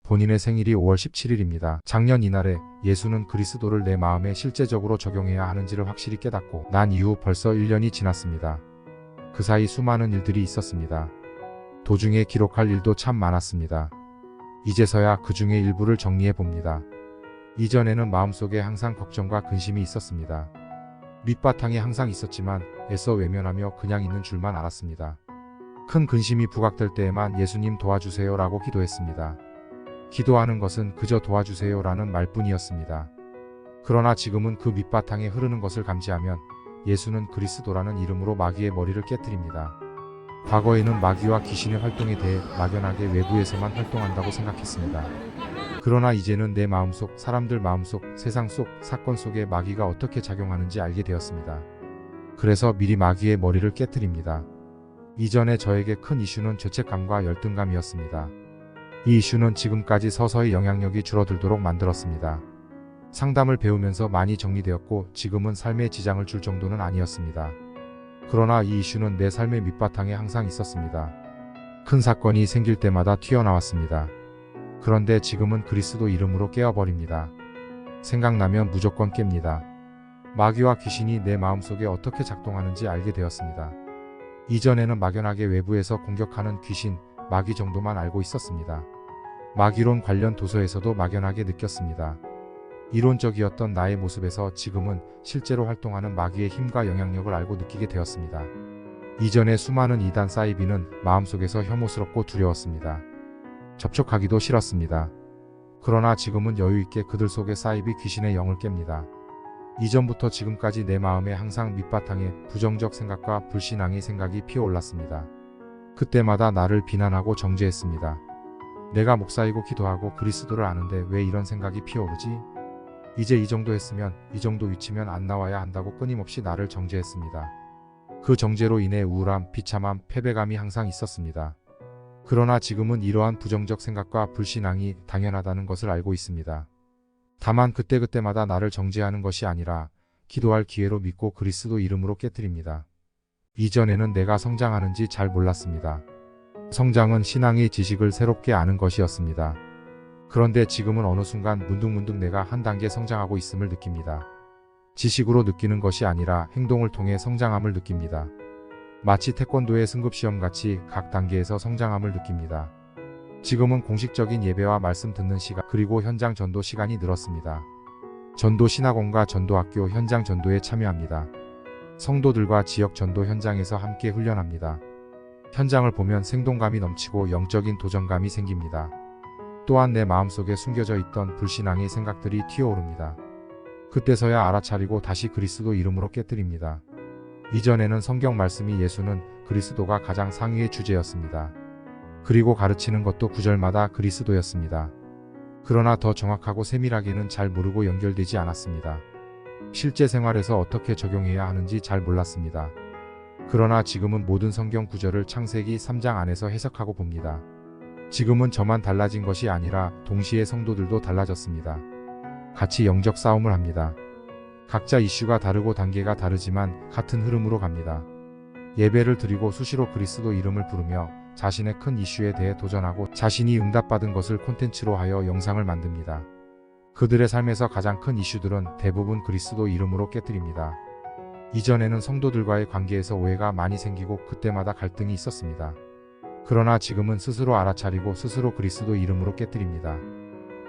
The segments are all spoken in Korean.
본인의 생일이 5월 17일입니다. 작년 이날에 예수는 그리스도를 내 마음에 실제적으로 적용해야 하는지를 확실히 깨닫고 난 이후 벌써 1년이 지났습니다. 그 사이 수많은 일들이 있었습니다. 도중에 기록할 일도 참 많았습니다. 이제서야 그 중에 일부를 정리해 봅니다. 이전에는 마음속에 항상 걱정과 근심이 있었습니다. 밑바탕에 항상 있었지만 애써 외면하며 그냥 있는 줄만 알았습니다. 큰 근심이 부각될 때에만 예수님 도와주세요 라고 기도했습니다. 기도하는 것은 그저 도와주세요 라는 말뿐이었습니다. 그러나 지금은 그 밑바탕에 흐르는 것을 감지하면 예수는 그리스도라는 이름으로 마귀의 머리를 깨뜨립니다. 과거에는 마귀와 귀신의 활동에 대해 막연하게 외부에서만 활동한다고 생각했습니다. 그러나 이제는 내 마음속, 사람들 마음속, 세상 속, 사건 속에 마귀가 어떻게 작용하는지 알게 되었습니다. 그래서 미리 마귀의 머리를 깨뜨립니다. 이전에 저에게 큰 이슈는 죄책감과 열등감이었습니다. 이 이슈는 지금까지 서서히 영향력이 줄어들도록 만들었습니다. 상담을 배우면서 많이 정리되었고 지금은 삶에 지장을 줄 정도는 아니었습니다. 그러나 이 이슈는 내 삶의 밑바탕에 항상 있었습니다. 큰 사건이 생길 때마다 튀어나왔습니다. 그런데 지금은 그리스도 이름으로 깨어버립니다. 생각나면 무조건 깹니다. 마귀와 귀신이 내 마음속에 어떻게 작동하는지 알게 되었습니다. 이전에는 막연하게 외부에서 공격하는 귀신, 마귀 정도만 알고 있었습니다. 마귀론 관련 도서에서도 막연하게 느꼈습니다. 이론적이었던 나의 모습에서 지금은 실제로 활동하는 마귀의 힘과 영향력을 알고 느끼게 되었습니다. 이전에 수많은 이단 사이비는 마음속에서 혐오스럽고 두려웠습니다. 접촉하기도 싫었습니다. 그러나 지금은 여유있게 그들 속에 사이비 귀신의 영을 깹니다. 이전부터 지금까지 내 마음에 항상 밑바탕에 부정적 생각과 불신앙의 생각이 피어올랐습니다. 그때마다 나를 비난하고 정죄했습니다. 내가 목사이고 기도하고 그리스도를 아는데 왜 이런 생각이 피어오르지? 이제 이 정도 했으면, 이 정도 위치면 안 나와야 한다고 끊임없이 나를 정죄했습니다. 그 정죄로 인해 우울함, 비참함, 패배감이 항상 있었습니다. 그러나 지금은 이러한 부정적 생각과 불신앙이 당연하다는 것을 알고 있습니다. 다만 그때그때마다 나를 정죄하는 것이 아니라 기도할 기회로 믿고 그리스도 이름으로 깨뜨립니다. 이전에는 내가 성장하는지 잘 몰랐습니다. 성장은 신앙의 지식을 새롭게 아는 것이었습니다. 그런데 지금은 어느 순간 문득문득 내가 한 단계 성장하고 있음을 느낍니다. 지식으로 느끼는 것이 아니라 행동을 통해 성장함을 느낍니다. 마치 태권도의 승급시험같이 각 단계에서 성장함을 느낍니다. 지금은 공식적인 예배와 말씀 듣는 시간 그리고 현장 전도 시간이 늘었습니다. 전도 신학원과 전도학교 현장 전도에 참여합니다. 성도들과 지역 전도 현장에서 함께 훈련합니다. 현장을 보면 생동감이 넘치고 영적인 도전감이 생깁니다. 또한 내 마음속에 숨겨져 있던 불신앙의 생각들이 튀어오릅니다. 그때서야 알아차리고 다시 그리스도 이름으로 깨뜨립니다. 이전에는 성경 말씀이 예수는 그리스도가 가장 상위의 주제였습니다. 그리고 가르치는 것도 구절마다 그리스도였습니다. 그러나 더 정확하고 세밀하게는 잘 모르고 연결되지 않았습니다. 실제 생활에서 어떻게 적용해야 하는지 잘 몰랐습니다. 그러나 지금은 모든 성경 구절을 창세기 3장 안에서 해석하고 봅니다. 지금은 저만 달라진 것이 아니라 동시에 성도들도 달라졌습니다. 같이 영적 싸움을 합니다. 각자 이슈가 다르고 단계가 다르지만 같은 흐름으로 갑니다. 예배를 드리고 수시로 그리스도 이름을 부르며 자신의 큰 이슈에 대해 도전하고 자신이 응답받은 것을 콘텐츠로 하여 영상을 만듭니다. 그들의 삶에서 가장 큰 이슈들은 대부분 그리스도 이름으로 깨뜨립니다. 이전에는 성도들과의 관계에서 오해가 많이 생기고 그때마다 갈등이 있었습니다. 그러나 지금은 스스로 알아차리고 스스로 그리스도 이름으로 깨뜨립니다.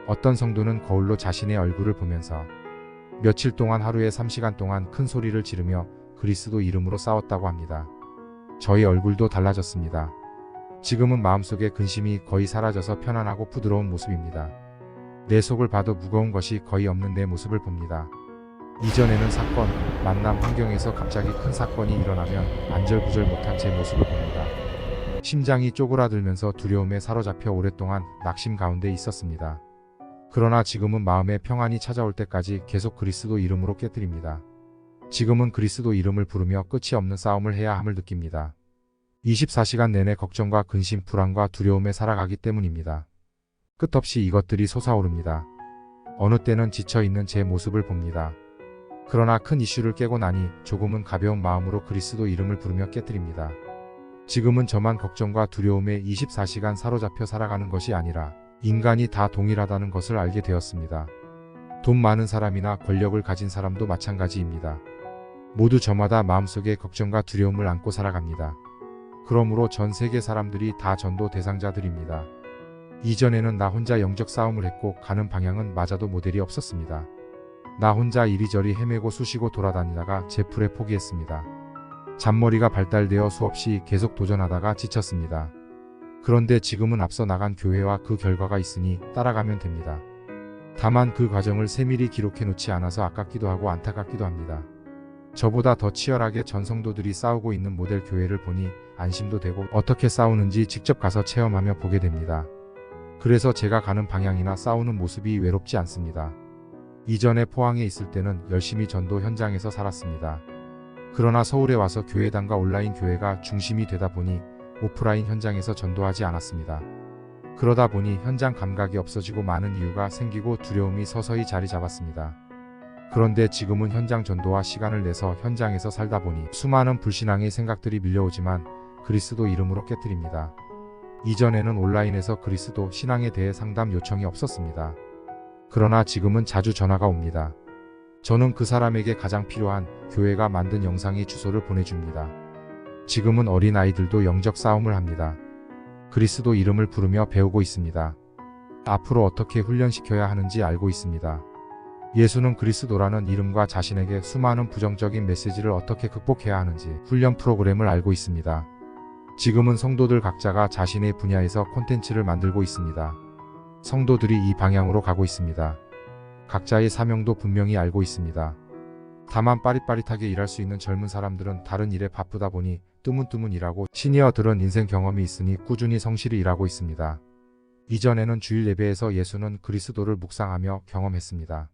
어떤 성도는 거울로 자신의 얼굴을 보면서 며칠 동안 하루에 3시간 동안 큰 소리를 지르며 그리스도 이름으로 싸웠다고 합니다. 저희 얼굴도 달라졌습니다. 지금은 마음속의 근심이 거의 사라져서 편안하고 부드러운 모습입니다. 내 속을 봐도 무거운 것이 거의 없는 내 모습을 봅니다. 이전에는 사건, 만남 환경에서 갑자기 큰 사건이 일어나면 안절부절 못한 제 모습을 봅니다. 심장이 쪼그라들면서 두려움에 사로잡혀 오랫동안 낙심 가운데 있었습니다. 그러나 지금은 마음의 평안이 찾아올 때까지 계속 그리스도 이름으로 깨뜨립니다. 지금은 그리스도 이름을 부르며 끝이 없는 싸움을 해야 함을 느낍니다. 24시간 내내 걱정과 근심, 불안과 두려움에 살아가기 때문입니다. 끝없이 이것들이 솟아오릅니다. 어느 때는 지쳐있는 제 모습을 봅니다. 그러나 큰 이슈를 깨고 나니 조금은 가벼운 마음으로 그리스도 이름을 부르며 깨뜨립니다. 지금은 저만 걱정과 두려움에 24시간 사로잡혀 살아가는 것이 아니라 인간이 다 동일하다는 것을 알게 되었습니다. 돈 많은 사람이나 권력을 가진 사람도 마찬가지입니다. 모두 저마다 마음속에 걱정과 두려움을 안고 살아갑니다. 그러므로 전 세계 사람들이 다 전도 대상자들입니다. 이전에는 나 혼자 영적 싸움을 했고 가는 방향은 맞아도 모델이 없었습니다. 나 혼자 이리저리 헤매고 쑤시고 돌아다니다가 제풀에 포기했습니다. 잔머리가 발달되어 수없이 계속 도전하다가 지쳤습니다. 그런데 지금은 앞서 나간 교회와 그 결과가 있으니 따라가면 됩니다. 다만 그 과정을 세밀히 기록해 놓지 않아서 아깝기도 하고 안타깝기도 합니다. 저보다 더 치열하게 전성도들이 싸우고 있는 모델 교회를 보니 안심도 되고 어떻게 싸우는지 직접 가서 체험하며 보게 됩니다. 그래서 제가 가는 방향이나 싸우는 모습이 외롭지 않습니다. 이전에 포항에 있을 때는 열심히 전도 현장에서 살았습니다. 그러나 서울에 와서 교회당과 온라인 교회가 중심이 되다 보니 오프라인 현장에서 전도하지 않았습니다. 그러다 보니 현장 감각이 없어지고 많은 이유가 생기고 두려움이 서서히 자리 잡았습니다. 그런데 지금은 현장 전도와 시간을 내서 현장에서 살다 보니 수많은 불신앙의 생각들이 밀려오지만 그리스도 이름으로 깨뜨립니다. 이전에는 온라인에서 그리스도 신앙에 대해 상담 요청이 없었습니다. 그러나 지금은 자주 전화가 옵니다. 저는 그 사람에게 가장 필요한 교회가 만든 영상의 주소를 보내줍니다. 지금은 어린아이들도 영적 싸움을 합니다. 그리스도 이름을 부르며 배우고 있습니다. 앞으로 어떻게 훈련시켜야 하는지 알고 있습니다. 예수는 그리스도라는 이름과 자신에게 수많은 부정적인 메시지를 어떻게 극복해야 하는지 훈련 프로그램을 알고 있습니다. 지금은 성도들 각자가 자신의 분야에서 콘텐츠를 만들고 있습니다. 성도들이 이 방향으로 가고 있습니다. 각자의 사명도 분명히 알고 있습니다. 다만 빠릿빠릿하게 일할 수 있는 젊은 사람들은 다른 일에 바쁘다 보니 뜨문뜨문 일하고 시니어들은 인생 경험이 있으니 꾸준히 성실히 일하고 있습니다. 이전에는 주일 예배에서 예수는 그리스도를 묵상하며 경험했습니다.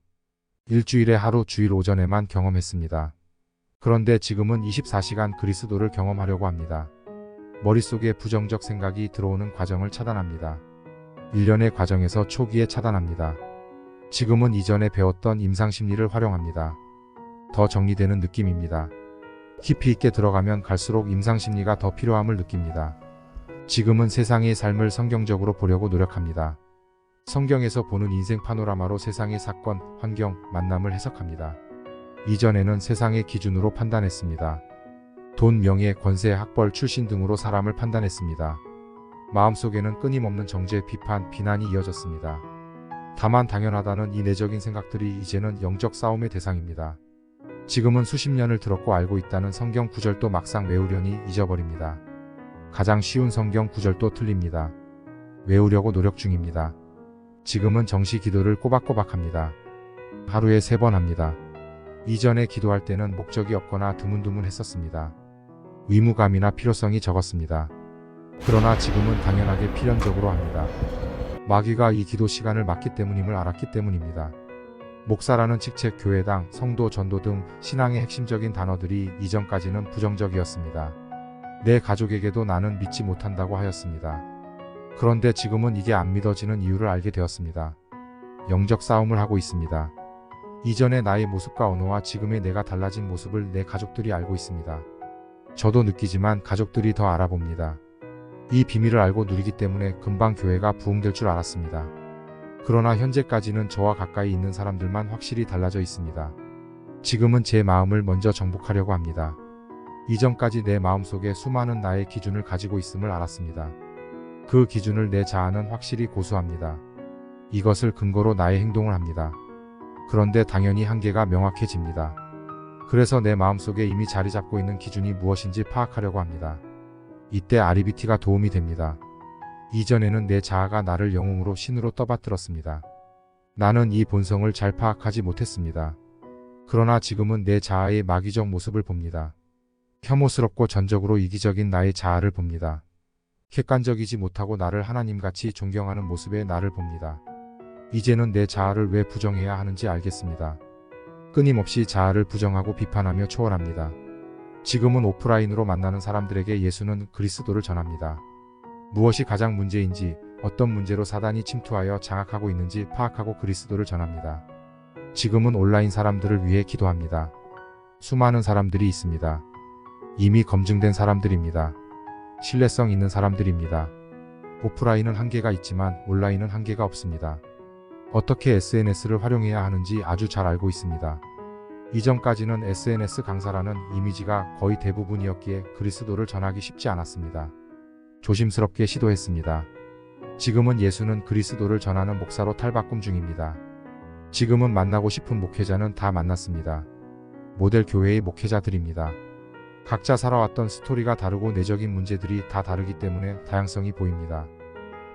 일주일에 하루 주일 오전에만 경험했습니다. 그런데 지금은 24시간 그리스도를 경험하려고 합니다. 머릿속에 부정적 생각이 들어오는 과정을 차단합니다. 1년의 과정에서 초기에 차단합니다. 지금은 이전에 배웠던 임상심리를 활용합니다. 더 정리되는 느낌입니다. 깊이 있게 들어가면 갈수록 임상심리가 더 필요함을 느낍니다. 지금은 세상의 삶을 성경적으로 보려고 노력합니다. 성경에서 보는 인생 파노라마로 세상의 사건, 환경, 만남을 해석합니다. 이전에는 세상의 기준으로 판단했습니다. 돈, 명예, 권세, 학벌, 출신 등으로 사람을 판단했습니다. 마음속에는 끊임없는 정죄, 비판, 비난이 이어졌습니다. 다만 당연하다는 이 내적인 생각들이 이제는 영적 싸움의 대상입니다. 지금은 수십 년을 들었고 알고 있다는 성경 구절도 막상 외우려니 잊어버립니다. 가장 쉬운 성경 구절도 틀립니다. 외우려고 노력 중입니다. 지금은 정시 기도를 꼬박꼬박 합니다. 하루에 3번 합니다. 이전에 기도할 때는 목적이 없거나 드문드문 했었습니다. 의무감이나 필요성이 적었습니다. 그러나 지금은 당연하게 필연적으로 합니다. 마귀가 이 기도 시간을 막기 때문임을 알았기 때문입니다. 목사라는 직책, 교회당, 성도, 전도 등 신앙의 핵심적인 단어들이 이전까지는 부정적이었습니다. 내 가족에게도 나는 믿지 못한다고 하였습니다. 그런데 지금은 이게 안 믿어지는 이유를 알게 되었습니다. 영적 싸움을 하고 있습니다. 이전의 나의 모습과 언어와 지금의 내가 달라진 모습을 내 가족들이 알고 있습니다. 저도 느끼지만 가족들이 더 알아봅니다. 이 비밀을 알고 누리기 때문에 금방 교회가 부흥될 줄 알았습니다. 그러나 현재까지는 저와 가까이 있는 사람들만 확실히 달라져 있습니다. 지금은 제 마음을 먼저 정복하려고 합니다. 이전까지 내 마음속에 수많은 나의 기준을 가지고 있음을 알았습니다. 그 기준을 내 자아는 확실히 고수합니다. 이것을 근거로 나의 행동을 합니다. 그런데 당연히 한계가 명확해집니다. 그래서 내 마음속에 이미 자리 잡고 있는 기준이 무엇인지 파악하려고 합니다. 이때 REBT가 도움이 됩니다. 이전에는 내 자아가 나를 영웅으로 신으로 떠받들었습니다. 나는 이 본성을 잘 파악하지 못했습니다. 그러나 지금은 내 자아의 마귀적 모습을 봅니다. 혐오스럽고 전적으로 이기적인 나의 자아를 봅니다. 객관적이지 못하고 나를 하나님같이 존경하는 모습의 나를 봅니다. 이제는 내 자아를 왜 부정해야 하는지 알겠습니다. 끊임없이 자아를 부정하고 비판하며 초월합니다. 지금은 오프라인으로 만나는 사람들에게 예수는 그리스도를 전합니다. 무엇이 가장 문제인지, 어떤 문제로 사단이 침투하여 장악하고 있는지 파악하고 그리스도를 전합니다. 지금은 온라인 사람들을 위해 기도합니다. 수많은 사람들이 있습니다. 이미 검증된 사람들입니다. 신뢰성 있는 사람들입니다. 오프라인은 한계가 있지만 온라인은 한계가 없습니다. 어떻게 SNS를 활용해야 하는지 아주 잘 알고 있습니다. 이전까지는 SNS 강사라는 이미지가 거의 대부분이었기에 그리스도를 전하기 쉽지 않았습니다. 조심스럽게 시도했습니다. 지금은 예수는 그리스도를 전하는 목사로 탈바꿈 중입니다. 지금은 만나고 싶은 목회자는 다 만났습니다. 모델 교회의 목회자들입니다. 각자 살아왔던 스토리가 다르고 내적인 문제들이 다 다르기 때문에 다양성이 보입니다.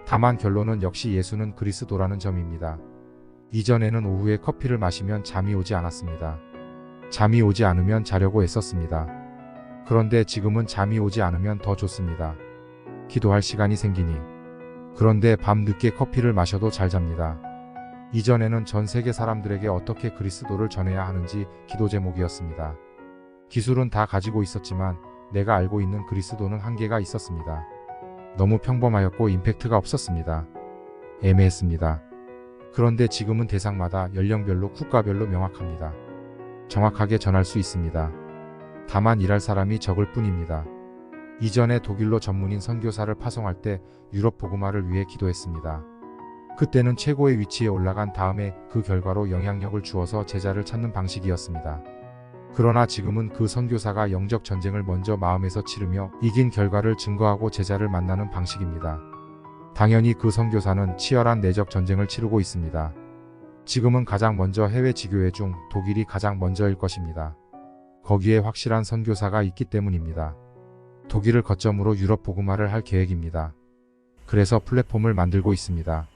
다만 결론은 역시 예수는 그리스도라는 점입니다. 이전에는 오후에 커피를 마시면 잠이 오지 않았습니다. 잠이 오지 않으면 자려고 애썼습니다. 그런데 지금은 잠이 오지 않으면 더 좋습니다. 기도할 시간이 생기니. 그런데 밤 늦게 커피를 마셔도 잘 잡니다. 이전에는 전 세계 사람들에게 어떻게 그리스도를 전해야 하는지 기도 제목이었습니다. 기술은 다 가지고 있었지만 내가 알고 있는 그리스도는 한계가 있었습니다. 너무 평범하였고 임팩트가 없었습니다. 애매했습니다. 그런데 지금은 대상마다 연령별로 국가별로 명확합니다. 정확하게 전할 수 있습니다. 다만 일할 사람이 적을 뿐입니다. 이전에 독일로 전문인 선교사를 파송할 때 유럽 복음화를 위해 기도했습니다. 그때는 최고의 위치에 올라간 다음에 그 결과로 영향력을 주어서 제자를 찾는 방식이었습니다. 그러나 지금은 그 선교사가 영적 전쟁을 먼저 마음에서 치르며 이긴 결과를 증거하고 제자를 만나는 방식입니다. 당연히 그 선교사는 치열한 내적 전쟁을 치르고 있습니다. 지금은 가장 먼저 해외 지교회 중 독일이 가장 먼저일 것입니다. 거기에 확실한 선교사가 있기 때문입니다. 독일을 거점으로 유럽 복음화를 할 계획입니다. 그래서 플랫폼을 만들고 있습니다.